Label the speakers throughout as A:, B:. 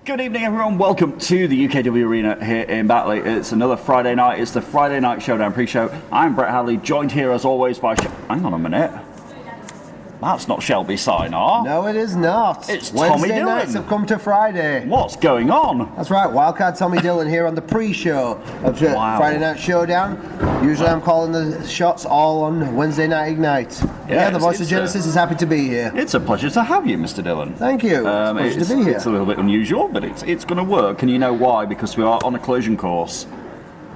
A: Good evening, everyone. Welcome to the UKW Arena here in Batley. It's another Friday night. It's the Friday Night Showdown pre-show. I'm Brett Hadley, joined here as always by... Hang on a minute. That's not Shelby Sinar.
B: No, it is not.
A: It's Tommy
B: Wednesday
A: Dillon.
B: nights have come to Friday.
A: What's going on?
B: That's right, Wildcard Tommy Dillon here on the pre-show of Friday Night Showdown. Usually I'm calling the shots all on Wednesday Night Ignite. Yeah, the voice of Genesis is happy to be here.
A: It's a pleasure to have you, Mr. Dillon.
B: Thank you. It's a pleasure to be here.
A: It's a little bit unusual, but it's going to work. And you know why? Because we are on a collision course.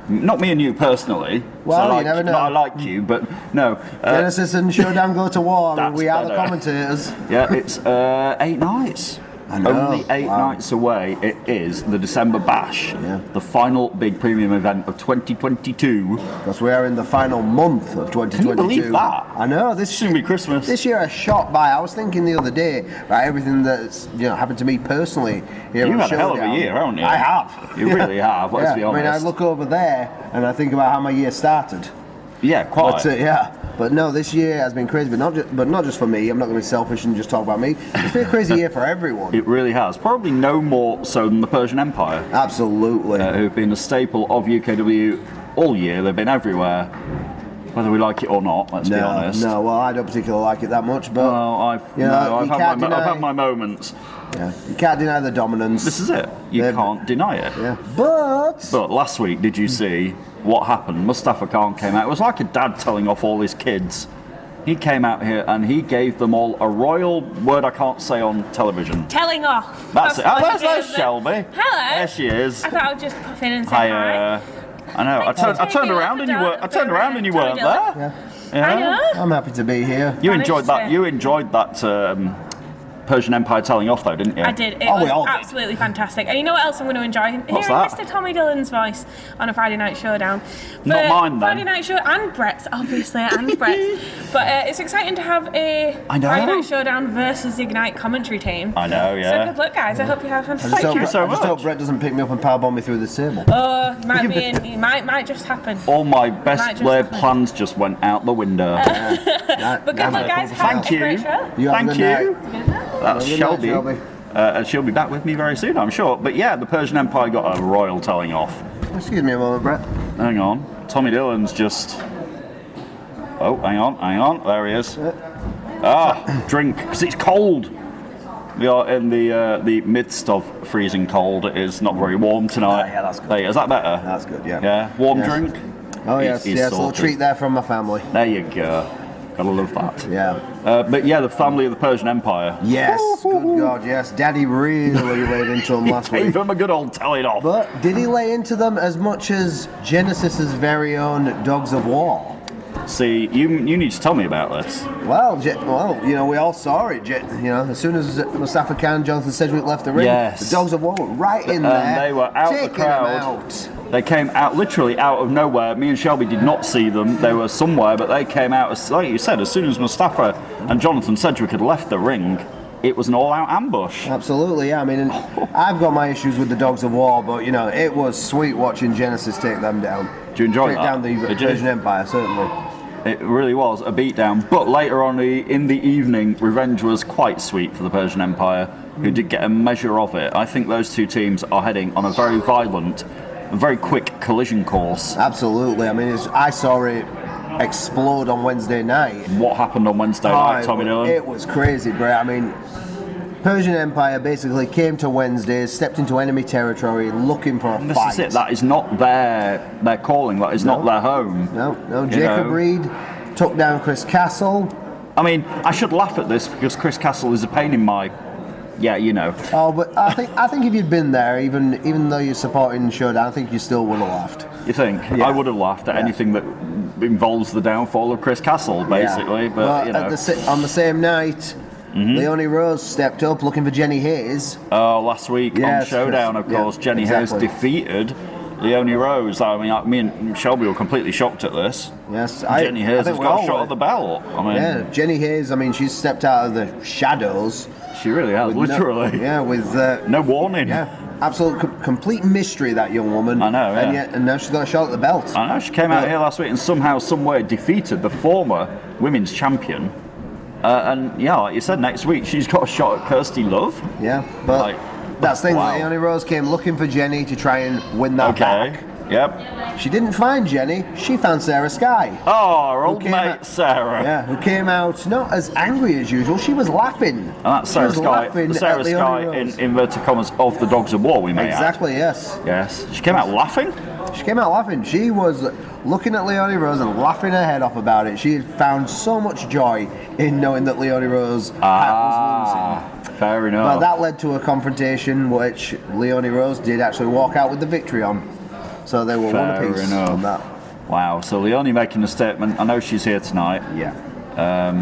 A: Not me and you personally.
B: Well, you never know.
A: I like you, but no.
B: Genesis and Showdown go to war, and we are the commentators.
A: Yeah, it's 8 nights.
B: I know.
A: Only 8 nights away. It is the December Bash, the final big premium event of 2022.
B: Because we are in the final month of 2022.
A: Can you believe that?
B: I know.
A: This should be Christmas.
B: This year I shot by. I was thinking the other day, right, everything that's happened to me personally here
A: You've
B: on
A: had a hell of a
B: Showdown.
A: year, haven't you?
B: I have.
A: You really have. Let's be honest.
B: I mean, I look over there and I think about how my year started.
A: Yeah, quite.
B: But no, this year has been crazy, but not just for me. I'm not going to be selfish and just talk about me. It's been a crazy year for everyone.
A: It really has. Probably no more so than the Persian Empire.
B: Absolutely.
A: Who've been a staple of UKW all year. They've been everywhere, whether we like it or not. Let's be honest.
B: No, well, I don't particularly like it that much, but
A: I've had my moments.
B: Yeah, you can't deny the dominance.
A: This is it. You can't deny it.
B: Yeah. But
A: last week, did you see what happened? Mustafa Khan came out. It was like a dad telling off all his kids. He came out here and he gave them all a royal word I can't say on television.
C: Telling off.
A: That's it. Oh, there's Shelby.
C: Hello.
A: There she is.
C: I thought I would just pop in and say hi.
A: I know. I turned around and you weren't. I turned around and you weren't there.
B: Yeah.
C: I know.
B: I'm happy to be here.
A: You enjoyed that. You enjoyed that. Persian Empire telling off though, didn't you?
C: I did. It was absolutely fantastic. And you know what else I'm going to enjoy?
A: What's
C: Hearing
A: that?
C: Mr. Tommy Dillon's voice on a Friday Night Showdown.
A: Not mine then.
C: Friday Night Show and Brett's, obviously, and Brett's. But it's exciting to have a Friday Night Showdown versus Ignite commentary team.
A: I know, yeah.
C: So good luck, guys. I hope you have fun.
A: Thank you so much.
B: I just hope Brett doesn't pick me up and powerbomb me through the table.
C: Oh, might just happen.
A: All my best laid plans just went out the window.
C: But good luck, guys. Have a great show.
A: Thank you. That's Shelby. And she'll be back with me very soon, I'm sure. But yeah, the Persian Empire got a royal telling off.
B: Excuse me a moment, Brett.
A: Hang on. Tommy Dillon's just... Oh, hang on. There he is. Drink, because it's cold. We are in the midst of freezing cold. It is not very warm tonight.
B: Yeah, that's good.
A: Hey, is that better?
B: That's good, yeah.
A: Yeah? Warm drink?
B: Oh, yes.
A: He's
B: a little treat there from my family.
A: There you go. Gotta love that.
B: Yeah.
A: But yeah, the family of the Persian Empire.
B: Yes, good God, yes. Daddy really laid into them last week.
A: Gave them a good old telling off.
B: But did he lay into them as much as Genesis's very own Dogs of War?
A: See, you need to tell me about this.
B: Well, we all saw it. As soon as Mustafa Khan and Jonathan Sedgwick left the ring, the Dogs of War were right in there.
A: They were out the crowd. They came out literally out of nowhere. Me and Shelby did not see them. They were somewhere, but they came out, like you said, as soon as Mustafa and Jonathan Sedgwick had left the ring, it was an all-out ambush.
B: Absolutely, yeah. I mean, I've got my issues with the Dogs of War, but, it was sweet watching Genesis take them down.
A: Do you enjoy that?
B: Take down the Persian Empire, certainly.
A: It really was a beatdown. But later on in the evening, revenge was quite sweet for the Persian Empire, who did get a measure of it. I think those two teams are heading on a very violent, a very quick collision course.
B: Absolutely. I mean, I saw it explode on Wednesday night.
A: What happened on Wednesday night, Tommy Dillon?
B: It was crazy, Brett. I mean, Persian Empire basically came to Wednesday, stepped into enemy territory looking for a fight.
A: This is it. That is not their calling. That is not their home.
B: No. Jacob Reed took down Chris Castle.
A: I mean, I should laugh at this because Chris Castle is a pain in my... Yeah,
B: Oh, but I think if you'd been there, even though you're supporting Showdown, I think you still would have laughed.
A: You think? Yeah. I would have laughed at anything that involves the downfall of Chris Castle, basically.
B: Yeah.
A: But
B: on the same night, Leonie Rose stepped up looking for Jenny Hayes.
A: Oh, last week on Showdown, of course, Jenny Hayes defeated Leonie Rose. I mean, me and Shelby were completely shocked at this.
B: Yes,
A: Jenny Hayes has got a shot at the belt.
B: Jenny Hayes. I mean, she's stepped out of the shadows.
A: She really has, literally.
B: With
A: no warning.
B: Yeah, absolute complete mystery, that young woman.
A: I know. Yeah.
B: And now she's got a shot at the belt.
A: I know. She came out here last week and somehow, some way, defeated the former women's champion. And like you said, next week she's got a shot at Kirsty Love.
B: Yeah, but That's the thing.
A: Wow.
B: Leonie Rose came looking for Jenny to try and win that back.
A: Yep.
B: She didn't find Jenny. She found Sarah Sky.
A: Oh, our old mate Sarah.
B: Yeah, who came out not as angry as usual. She was laughing.
A: And that's Sarah Sky. Sarah Sky, in inverted commas, of the Dogs of War, we may add.
B: Exactly, yes.
A: Yes. She came out laughing?
B: She came out laughing. She was looking at Leonie Rose and laughing her head off about it. She had found so much joy in knowing that Leonie Rose was losing.
A: Fair enough.
B: But that led to a confrontation which Leonie Rose did actually walk out with the victory on. So they were one apiece on that.
A: Wow. So Leonie making a statement. I know she's here tonight.
B: Yeah.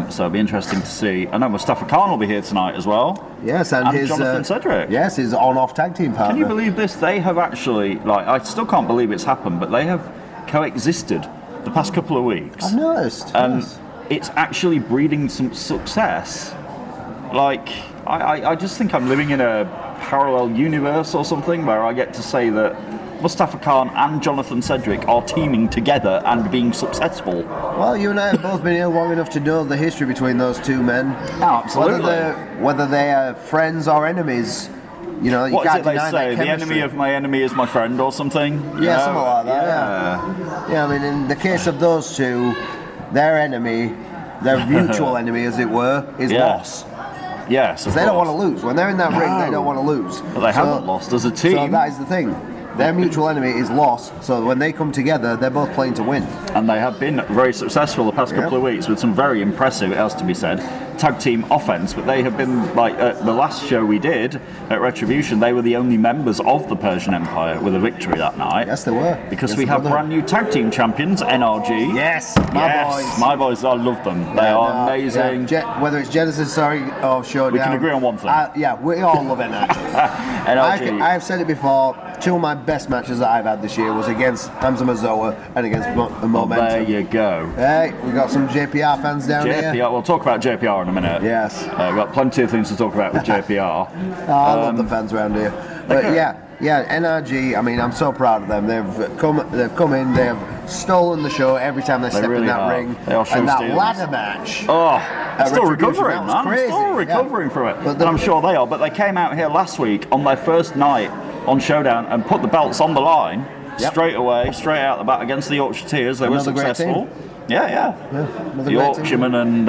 A: So it'll be interesting to see. I know Mustafa Khan will be here tonight as well.
B: Yes, and his
A: Jonathan Cedric.
B: Yes, his on-off tag team partner.
A: Can you believe this? They have actually, I still can't believe it's happened, but they have coexisted the past couple of weeks.
B: I've noticed.
A: And
B: yes.
A: it's actually breeding some success. I just think I'm living in a parallel universe or something where I get to say that Mustafa Khan and Jonathan Cedric are teaming together and being successful.
B: Well, you and I have both been here long enough to know the history between those two men.
A: Oh, absolutely.
B: Whether they are friends or enemies, you know, you can't deny that chemistry.
A: The enemy of my enemy is my friend or something?
B: Yeah, something like that. Yeah, I mean, in the case of those two, their enemy, their mutual enemy, as it were, is loss.
A: Yes,
B: because they don't want to lose. When they're in that ring, they don't want to lose.
A: But they haven't lost as a team.
B: So that is the thing. Their mutual enemy is loss, so when they come together, they're both playing to win.
A: And they have been very successful the past couple of weeks with some very impressive, it has to be said, tag team offense. But they have been, like, at the last show we did at Retribution, they were the only members of the Persian Empire with a victory that night.
B: Yes, they were.
A: Because we have brand new tag team champions, NRG.
B: Yes, boys.
A: My boys, I love them. They are amazing.
B: Yeah. Whether it's Genesis, or Showdown.
A: We can agree on one thing.
B: We all love NRG.
A: NRG.
B: I've said it before. Two of my best matches that I've had this year was against Hamza Mazoa and against Momentum.
A: There you go.
B: Hey, we got some JPR fans down here.
A: We'll talk about JPR in a minute.
B: Yes.
A: We've got plenty of things to talk about with JPR.
B: I love the fans around here. But NRG, I mean, I'm so proud of them. They've come in, they've stolen the show every time they step in that ring.
A: They are show
B: and that
A: stealers.
B: ladder match.
A: Still recovering, man.
B: Crazy.
A: Still recovering from it. And I'm sure they are. But they came out here last week on their first night on Showdown and put the belts on the line straight away, straight out the back against the Yorkshireers. They were successful. Yeah. The Yorkshiremen and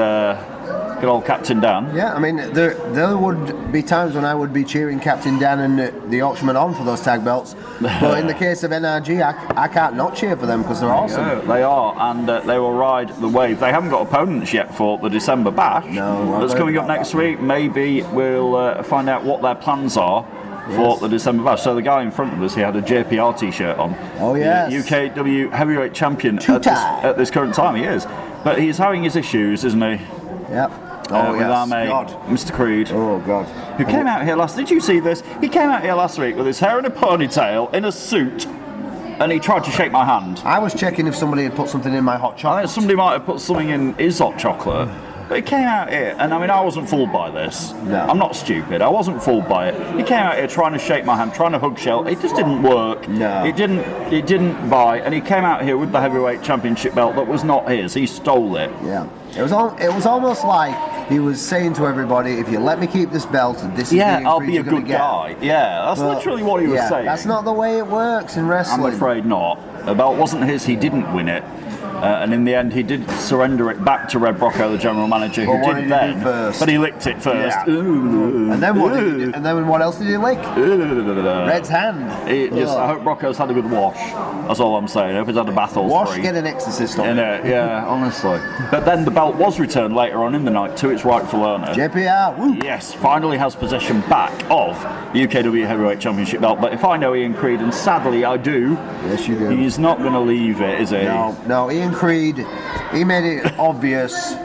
A: good old Captain Dan.
B: Yeah, I mean, there would be times when I would be cheering Captain Dan and the Yorkshiremen on for those tag belts. But in the case of NRG, I can't not cheer for them because they're awesome.
A: Yeah, they are, and they will ride the wave. They haven't got opponents yet for the December bash.
B: No.
A: That's coming up next week. Maybe we'll find out what their plans are for the December bash. So the guy in front of us, he had a JPR t-shirt on.
B: Oh yes.
A: UKW heavyweight champion at this current time. He is, but he's having his issues, isn't he?
B: Yep.
A: With our mate, Mr. Creed.
B: Oh God.
A: Who came out here last? Did you see this? He came out here last week with his hair in a ponytail, in a suit, and he tried to shake my hand.
B: I was checking if somebody had put something in my hot chocolate.
A: I think somebody might have put something in his hot chocolate. But he came out here, and I mean, I wasn't fooled by this.
B: No.
A: I'm not stupid. I wasn't fooled by it. He came out here trying to shake my hand, trying to hug Shell. It just didn't work.
B: No.
A: It didn't buy, and he came out here with the heavyweight championship belt that was not his. He stole it.
B: Yeah. It was almost like he was saying to everybody, if you let me keep this belt, this is
A: I'll be a good guy. Yeah, that's literally what he was saying.
B: That's not the way it works in wrestling.
A: I'm afraid not. The belt wasn't his. He didn't win it. And in the end, he did surrender it back to Red Brocco, the general manager, who did then. But he licked it first.
B: Yeah. And then what? And then what else did he lick? Red's hand.
A: I hope Brocco's had a good wash. That's all I'm saying. I hope he's had a bath all
B: wash,
A: three.
B: Get an exorcist on it.
A: Yeah, honestly. But then the belt was returned later on in the night to its rightful owner.
B: JPR. Woo.
A: Yes, finally has possession back of the UKW Heavyweight Championship belt. But if I know Ian Creed, and sadly I do,
B: yes you do,
A: he's not going to leave it, is he?
B: No. Ian Creed, he made it obvious.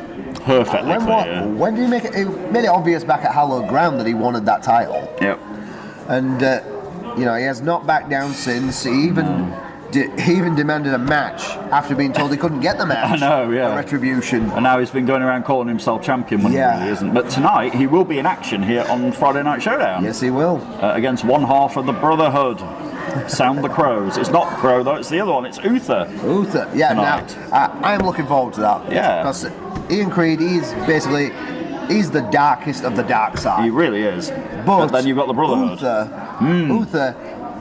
A: Perfectly clear.
B: When did he make it? He made it obvious back at Hallowed Ground that he wanted that title.
A: Yep.
B: And he has not backed down since. He even demanded a match after being told he couldn't get the match.
A: I know, yeah.
B: Retribution.
A: And now he's been going around calling himself champion when he really isn't. But tonight he will be in action here on Friday Night Showdown.
B: Yes, he will.
A: Against one half of the Brotherhood. Sound the Crows. It's not Crow though, it's the other one. It's Uther.
B: Yeah,
A: tonight.
B: Now I'm looking forward to that.
A: Yeah.
B: Because Ian Creed, he's the darkest of the dark side.
A: He really is. But then you've got the Brotherhood.
B: Uther Uther,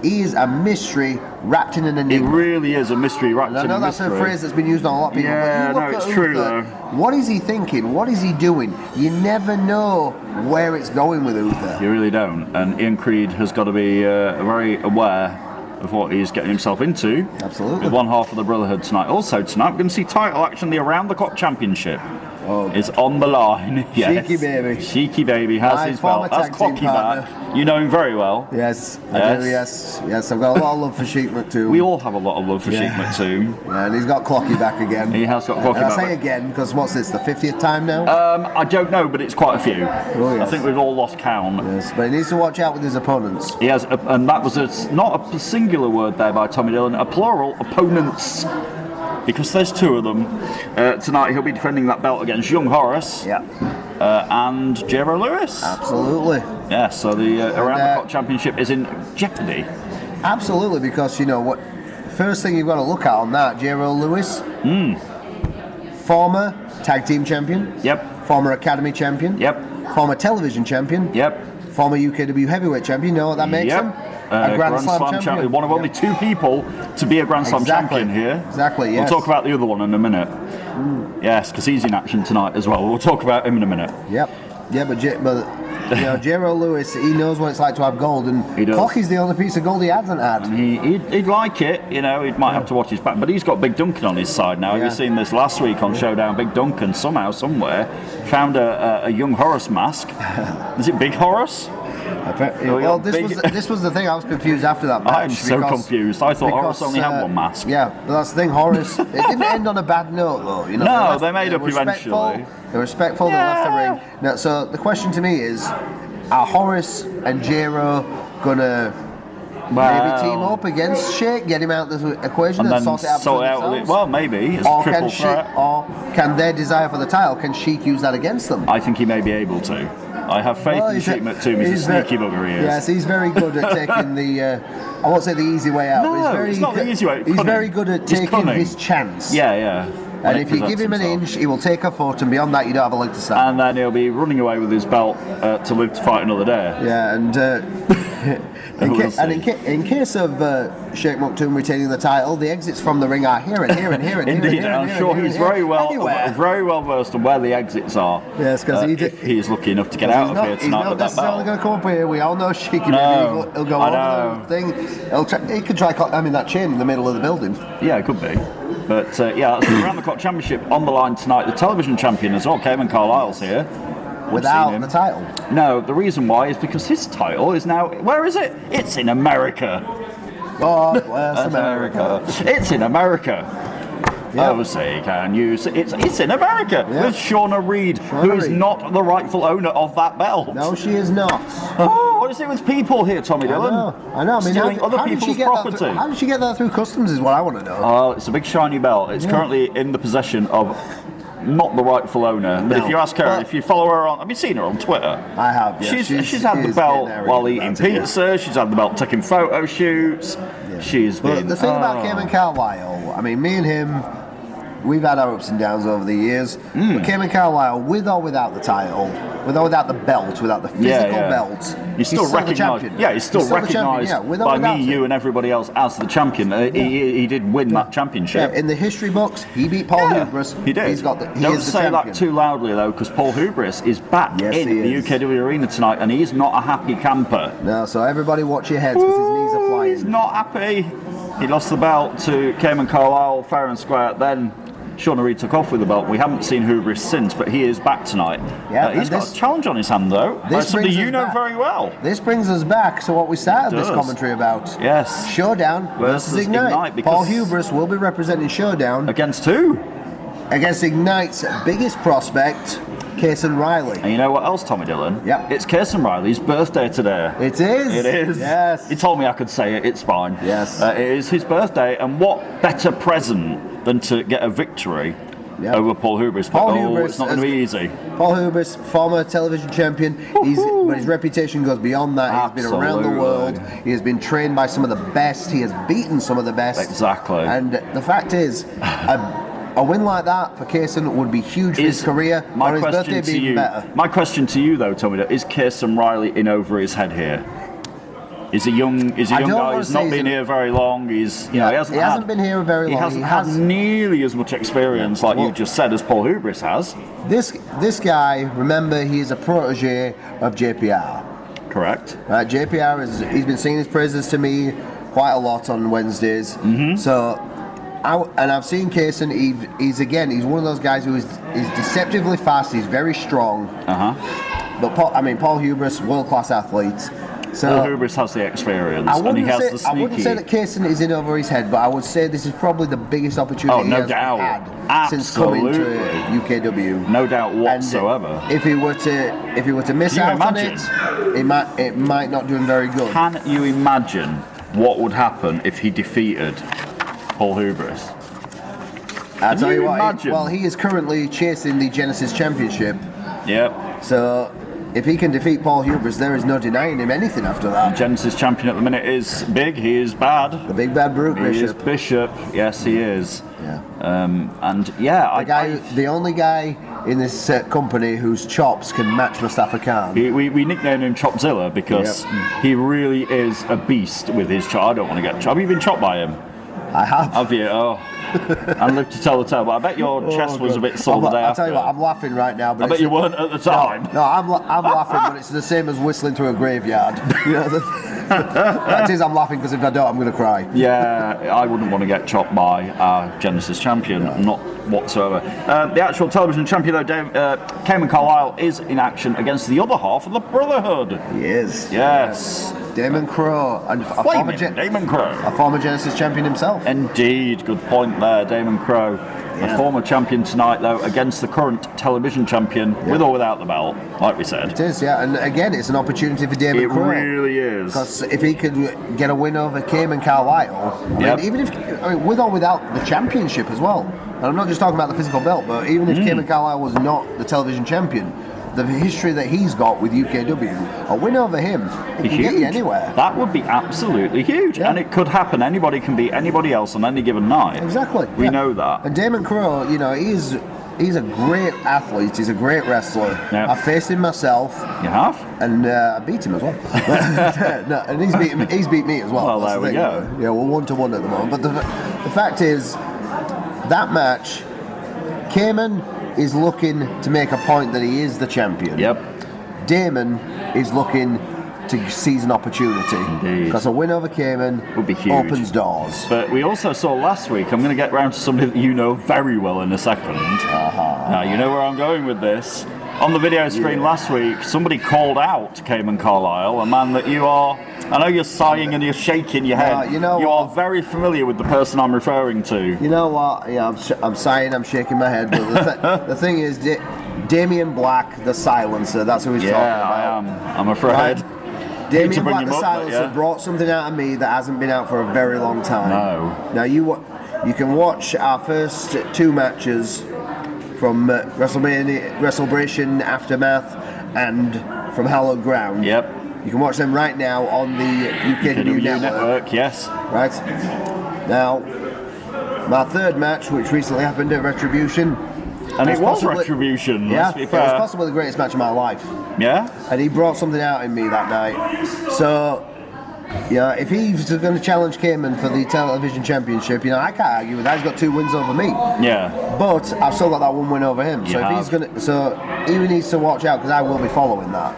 B: he is a mystery wrapped in an enigma.
A: It really is a mystery wrapped in a mystery.
B: I know that's a phrase that's been used on a lot of people.
A: Yeah,
B: but
A: no, it's true though.
B: What is he thinking? What is he doing? You never know where it's going with Uther.
A: You really don't. And Ian Creed has got to be very aware of what he's getting himself into.
B: Absolutely.
A: With one half of the Brotherhood tonight. Also tonight, we're going to see title action. The Around the Clock Championship is on the line. Yes.
B: Cheeky baby.
A: Cheeky baby has his belt. That's Clocky back. You know him very well.
B: Yes, I do, yes. I've got a lot of love for Sheik McToom.
A: We all have a lot of love for Sheik McToom.
B: Yeah, and he's got Clocky back again.
A: He has got Clocky back.
B: I say again, because what's this, the 50th time now?
A: I don't know, but it's quite a few.
B: Oh, yes.
A: I think we've all lost count.
B: Yes, but he needs to watch out with his opponents.
A: He has, and that was not a singular word there by Tommy Dillon, a plural, opponents. Because there's two of them. Tonight he'll be defending that belt against Young Horace and Jero Lewis.
B: Absolutely.
A: Yeah, so the Around the Clock Championship is in jeopardy.
B: Absolutely, because you know what? First thing you've got to look at on that, Jero Lewis, former tag team champion.
A: Yep.
B: Former Academy champion.
A: Yep.
B: Former television champion.
A: Yep.
B: Former UKW heavyweight champion. You know what that makes him? A Grand Slam champion.
A: One of only two people to be a Grand Slam champion here.
B: Exactly, yes.
A: We'll talk about the other one in a minute. Yes, because he's in action tonight as well. We'll talk about him in a minute.
B: Yep. Yeah, but you know, Jero Lewis, he knows what it's like to have gold, and Clocky's the only piece of gold he hasn't had.
A: He'd like it, you know, he might have to watch his back, but he's got Big Duncan on his side now. Have you seen this last week on Showdown? Big Duncan, somehow, somewhere, found a young Horace mask. Is it Big Horace?
B: Well, this was the thing. I was confused after that match.
A: I'm so confused. I thought Horace only had one mask.
B: Yeah, but that's the thing. Horace. It didn't end on a bad note, though. You know,
A: no, they made up eventually.
B: They were respectful. They left the ring. Now, so the question to me is: are Horace and Jero gonna maybe team up against Sheik, get him out of the equation, and sort it out for themselves?
A: Well, maybe. It's a triple threat.
B: Or can their desire for the title? Can Sheik use that against them?
A: I think he may be able to. I have faith in Sheik McToom. He's a sneaky bugger, he is.
B: Yes, he's very good at taking the, I won't say the easy way out, but
A: it's not the easy way.
B: He's very good at taking his chance.
A: Yeah.
B: And if you give him an inch, he will take a foot, and beyond that, you don't have a leg to stand.
A: And then he'll be running away with his belt to live to fight another day.
B: Yeah, and in case of Sheik McToom retaining the title, the exits from the ring are here and here and here and
A: Indeed,
B: here.
A: I'm sure he's very well versed on where the exits are.
B: Yes, because
A: if he's lucky enough to get out of here tonight with that belt.
B: He's not necessarily going to come up here. We all know Sheik. He'll go over the thing. He could try climbing that chain in the middle of the building.
A: Yeah, it could be. But that's the Around the Clock Championship on the line tonight. The television champion as well, Cayman Carlisle's here.
B: Without the title?
A: No, the reason why is because his title is now, where is it? It's in America.
B: God bless America.
A: It's in America.
B: Yep.
A: Oh, say, can you see? It's in America with Shauna Reed, who is not the rightful owner of that belt.
B: No, she is not.
A: Oh, what is it with people here, Tommy Dillon?
B: I know. I mean,
A: stealing other people's property.
B: How did she get that through customs? Is what I want to know.
A: Oh, it's a big shiny belt. It's currently in the possession of not the rightful owner. But if you ask her, if you follow her on, have you seen her on Twitter?
B: I have. Yeah.
A: She's had the belt while eating pizza. She's had the belt taking photo shoots.
B: Yeah.
A: She's been.
B: The thing about Cayman Carlisle, I mean, me and him, we've had our ups and downs over the years. But Cayman Carlisle, with or without the title, with or without the belt, without the physical belt,
A: he's still recognised. Yeah, he's still recognised by me, you, and everybody else as the champion. He did win that championship.
B: Yeah, in the history books, he beat Paul Hubris.
A: He did. Don't say that too loudly though, because Paul Hubris is back in the UKW arena tonight, and he's not a happy camper.
B: No, so everybody watch your heads because his knees are flying.
A: He's not happy. He lost the belt to Cayman Carlisle fair and square. Then Shauna Reed took off with the belt. We haven't seen Hubris since, but he is back tonight. Yeah, he's got a challenge on his hand, though. That's something you know very well.
B: This brings us back to what we started this commentary about.
A: Yes.
B: Showdown versus Ignite. Paul Hubris will be representing Showdown.
A: Against who?
B: Against Ignite's biggest prospect, Kaysen Riley.
A: And you know what else, Tommy Dillon?
B: Yep.
A: It's Kaysen Riley's birthday today.
B: It is?
A: It is.
B: Yes.
A: He told me I could say it. It's fine.
B: Yes.
A: It is his birthday, and what better present than to get a victory over Paul Hubris? But it's not going to be easy.
B: Paul Hubris, former television champion, but his reputation goes beyond that. He's been around the world. He has been trained by some of the best. He has beaten some of the best.
A: Exactly.
B: And the fact is, a win like that for Kaysen would be huge for his career.
A: My
B: his
A: question
B: birthday
A: to you,
B: better.
A: my question to you, though, Tommy, is Kaysen Riley in over his head here? He's a young guy. He's not been here very long. He hasn't
B: been here very long.
A: He hasn't had nearly as much experience, like you just said, as Paul Hubris has.
B: This guy, remember, he is a protege of JPR.
A: Correct.
B: Right, JPR he's been singing his praises to me quite a lot on Wednesdays.
A: Mm-hmm.
B: So, I've seen Kaysen. He's one of those guys who is deceptively fast. He's very strong. But Paul Hubris, world class athlete. So
A: Paul Hubris has the experience, and he has the sneaky.
B: I wouldn't say that Kaysen is in over his head, but I would say this is probably the biggest opportunity he has had since coming to UKW.
A: No doubt whatsoever.
B: And if he were to miss out on it, it might not do him very good.
A: Can you imagine what would happen if he defeated Paul Hubris?
B: I'll tell you what. He is currently chasing the Genesis Championship.
A: Yep.
B: So, if he can defeat Paul Hubris, there is no denying him anything after that.
A: The Genesis champion at the minute is big. He is bad.
B: The big bad brute, Bishop.
A: He is Bishop. Yes, he is.
B: Yeah.
A: The
B: only guy in this company whose chops can match Mustafa Khan.
A: We nicknamed him Chopzilla because he really is a beast with his chop. I don't want to get chopped. Have you been chopped by him?
B: I have.
A: Have you? Oh. And live to tell the tale, but I bet your chest was a bit sore the day after.
B: I'll tell you what, I'm laughing right now. But
A: I bet you weren't at the time.
B: No, I'm laughing, but it's the same as whistling to a graveyard. That is, I'm laughing because if I don't, I'm going to cry.
A: Yeah, I wouldn't want to get chopped by our Genesis champion, not whatsoever. The actual television champion, though, Cayman Carlisle, is in action against the other half of the Brotherhood.
B: He is.
A: Yes.
B: Damon Crowe, and
A: Damon Crowe,
B: a former Genesis champion himself.
A: Indeed, good point there, Damon Crowe. A former champion tonight, though, against the current television champion, with or without the belt, like we said.
B: It is, yeah, and again, it's an opportunity for Damon Crowe.
A: It really is.
B: Because if he could get a win over Cayman Carlisle, with or without the championship as well, and I'm not just talking about the physical belt, but even if Cayman Carlisle was not the television champion, the history that he's got with UKW, a win over him, it can get you anywhere.
A: That would be absolutely huge, and it could happen. Anybody can beat anybody else on any given night.
B: Exactly.
A: We know that.
B: And Damon Crowe, he's a great athlete. He's a great wrestler. Yep. I've faced him myself.
A: You have?
B: And I beat him as well. And he's beat me as well.
A: Well, there we go.
B: Yeah, we're 1-1 at the moment. But the fact is, that match, Cayman is looking to make a point that he is the champion.
A: Yep.
B: Damon is looking to seize an opportunity.
A: Indeed.
B: Because a win over Cayman
A: would be huge.
B: Opens doors.
A: But we also saw last week, I'm going to get round to somebody that you know very well in a second. Now, you know where I'm going with this. On the video screen last week, somebody called out Cayman Carlisle, a man that you are... I know you're sighing and you're shaking your head. You are very familiar with the person I'm referring to.
B: You know what? Yeah, I'm sighing, I'm shaking my head. But the thing is, Damien Black, the silencer, that's who he's talking about.
A: Yeah, I am. I'm afraid.
B: Right. Damien Black, the silencer, brought something out of me that hasn't been out for a very long time.
A: No.
B: Now, you can watch our first 2 matches from WrestleBration Aftermath and from Hallowed Ground.
A: Yep.
B: You can watch them right now on the UKW network.
A: Yes.
B: Right. Now, my 3rd match, which recently happened at Retribution.
A: And it was Retribution, let's be fair.
B: It was possibly the greatest match of my life.
A: Yeah?
B: And he brought something out in me that night. So, if he's going to challenge Cayman for the television championship, I can't argue with that. He's got 2 wins over me.
A: Yeah.
B: But I've still got that 1 win over him. So he needs to watch out, because I will be following that.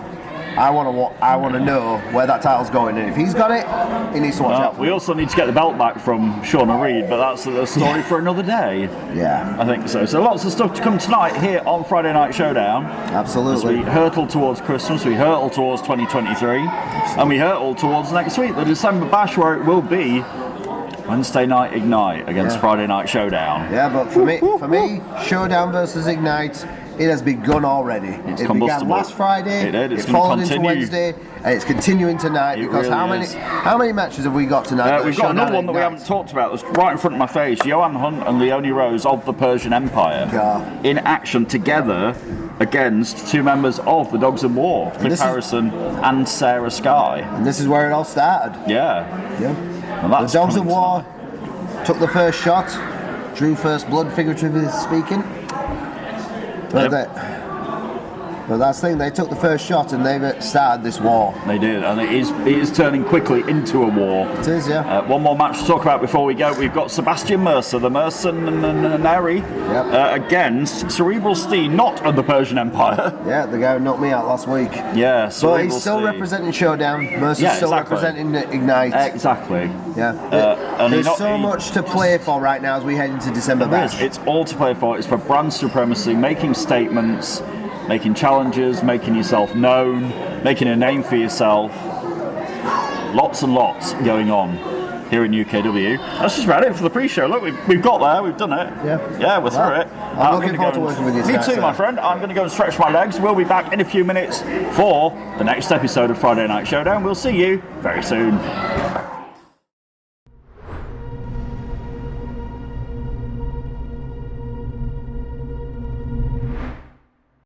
B: I want to know where that title's going, and if he's got it, he needs to watch out for
A: We also need to get the belt back from Shauna Reed, but that's a story for another day.
B: Yeah.
A: I think so. So lots of stuff to come tonight here on Friday Night Showdown.
B: Absolutely.
A: As we hurtle towards Christmas, we hurtle towards 2023, and we hurtle towards next week, the December Bash, where it will be Wednesday Night Ignite against Friday Night Showdown.
B: Yeah, but for me, Showdown versus Ignite, it has begun already. It began last Friday.
A: It did.
B: It followed into Wednesday, and it's continuing tonight. Because
A: really
B: how many matches have we got tonight?
A: We've got another one that we haven't talked about. That's right in front of my face. Johan Hunt and Leonie Rose of the Persian Empire in action together against 2 members of the Dogs of War, Cliff Harrison and Sarah Sky.
B: And this is where it all started.
A: Yeah.
B: Well, the Dogs of War took the first shot, drew first blood, figuratively speaking. But But that's the thing, they took the first shot and they've started this war.
A: They did, and it is turning quickly into a war.
B: It is, yeah.
A: One more match to talk about before we go. We've got Sebastian Mercer, the mercenary, against Cerebral Steen, not of the Persian Empire.
B: Yeah, the guy who knocked me out last week.
A: Yeah,
B: so he's still representing Showdown. Mercer's still representing Ignite.
A: Exactly.
B: Yeah. There's so much to play for right now as we head into December Bash.
A: It's all to play for. It's for brand supremacy, making statements, making challenges, making yourself known, making a name for yourself. Lots and lots going on here in UKW. That's just about it for the pre-show. Look, we've got there, we've done it. Yeah, we're through it.
B: I'm looking forward to working with you.
A: Me too, my friend. I'm going to go and stretch my legs. We'll be back in a few minutes for the next episode of Friday Night Showdown. We'll see you very soon.